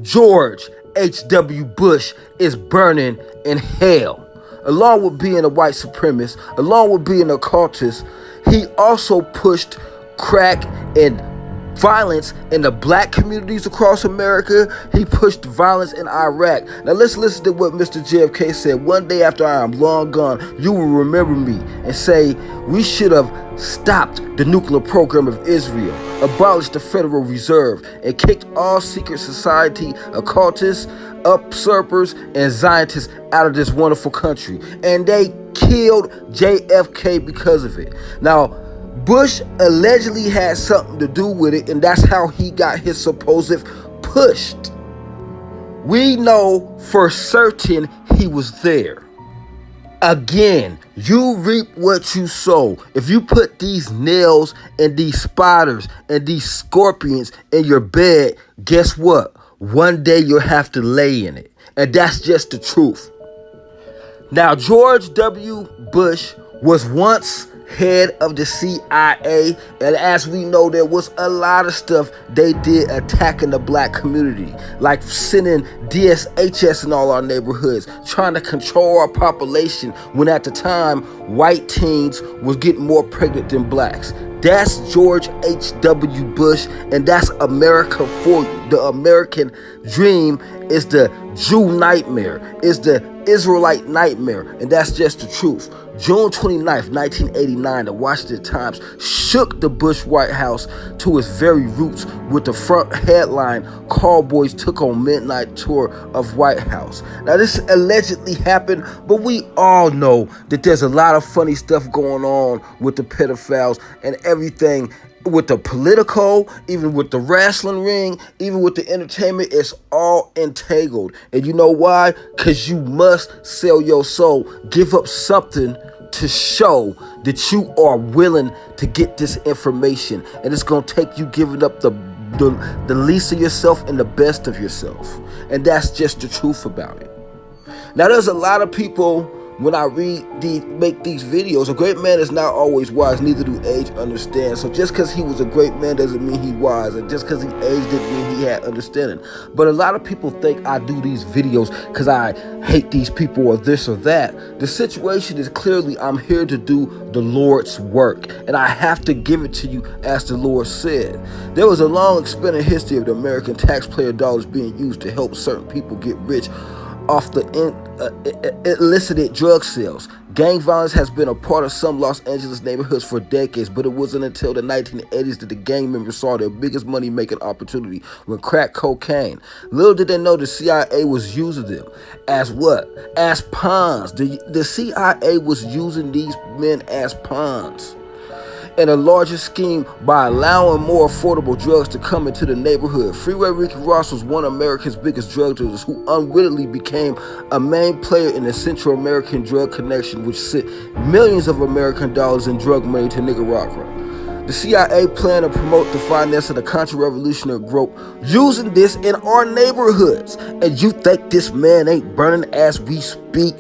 George H.W. Bush is burning in hell. Along with being a white supremacist, along with being a cultist, he also pushed crack and violence in the black communities across America. He pushed violence in Iraq. Now let's listen to what Mr. JFK said. One day after I am long gone, you will remember me and say, we should have stopped the nuclear program of Israel, abolished the Federal Reserve, and kicked all secret society occultists, usurpers, and Zionists out of this wonderful country. And they killed JFK because of it. Now, Bush allegedly had something to do with it, and that's how he got his supposed pushed. We know for certain he was there. Again, you reap what you sow. If you put these nails and these spiders and these scorpions in your bed, guess what? One day you'll have to lay in it. And that's just the truth. Now, George W. Bush was once head of the CIA, and as we know, there was a lot of stuff they did attacking the black community, like sending DSHS in all our neighborhoods, trying to control our population, when at the time white teens was getting more pregnant than blacks. That's George H.W. Bush, and that's America for you. The American dream is the Jew nightmare, is the Israelite nightmare, and that's just the truth. June 29th, 1989, the Washington Times shook the Bush White House to its very roots with the front headline, "Cowboys took on midnight tour of White House." Now, this allegedly happened, but we all know that there's a lot of funny stuff going on with the pedophiles and everything. With the political, even with the wrestling ring, even with the entertainment, it's all entangled. And you know why? Because you must sell your soul. Give up something to show that you are willing to get this information. And it's going to take you giving up the least of yourself and the best of yourself. And that's just the truth about it. Now, there's a lot of people, when I make these videos, a great man is not always wise, neither do age understand. So just because he was a great man doesn't mean he's wise, and just because he aged didn't mean he had understanding. But a lot of people think I do these videos because I hate these people or this or that. The situation is clearly I'm here to do the Lord's work, and I have to give it to you as the Lord said. There was a long expanded history of the American taxpayer dollars being used to help certain people get rich off the illicit drug sales. Gang violence has been a part of some Los Angeles neighborhoods for decades, but it wasn't until the 1980s that the gang members saw their biggest money-making opportunity when crack cocaine. Little did they know the CIA was using them as what? As pawns. The CIA was using these men as pawns in a larger scheme by allowing more affordable drugs to come into the neighborhood. Freeway Ricky Ross was one of America's biggest drug dealers who unwittingly became a main player in the Central American drug connection, which sent millions of American dollars in drug money to Nicaragua. The CIA planned to promote the finance of the counter-revolutionary group using this in our neighborhoods. And you think this man ain't burning as we speak?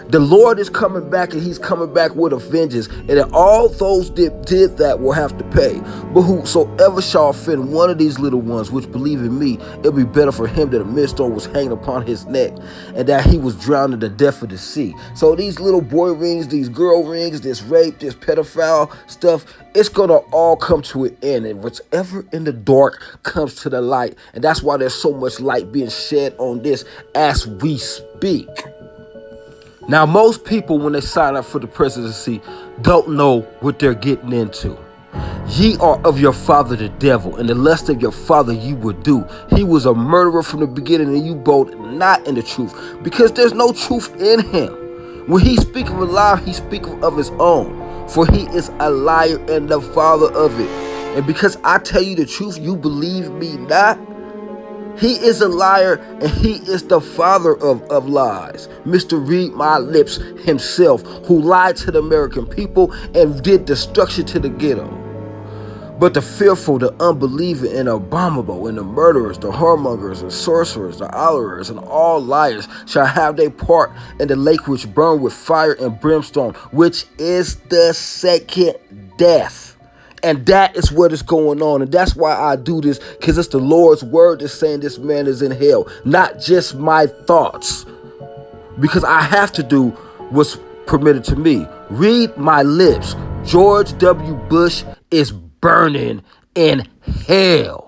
The Lord is coming back, and he's coming back with a vengeance, and all those that did that will have to pay. But whosoever shall offend one of these little ones, which believe in me, it'll be better for him that a millstone was hanging upon his neck, and that he was drowned in the depth of the sea. So these little boy rings, these girl rings, this rape, this pedophile stuff, it's gonna all come to an end, and whatever in the dark comes to the light. And that's why there's so much light being shed on this as we speak. Now, most people, when they sign up for the presidency, don't know what they're getting into. Ye are of your father the devil, and the lust of your father you will do. He was a murderer from the beginning, and you both not in the truth, because there's no truth in him. When he speaketh of a lie, he speaketh of his own, for he is a liar and the father of it. And because I tell you the truth, you believe me not. He is a liar, and he is the father of lies. Mr. Read My Lips himself, who lied to the American people and did destruction to the ghetto. But the fearful, the unbelieving, and abominable, and the murderers, the whoremongers, the sorcerers, the idolaters, and all liars shall have their part in the lake which burn with fire and brimstone, which is the second death. And that is what is going on. And that's why I do this, because it's the Lord's word that's saying this man is in hell, not just my thoughts. Because I have to do what's permitted to me. Read my lips. George W. Bush is burning in hell.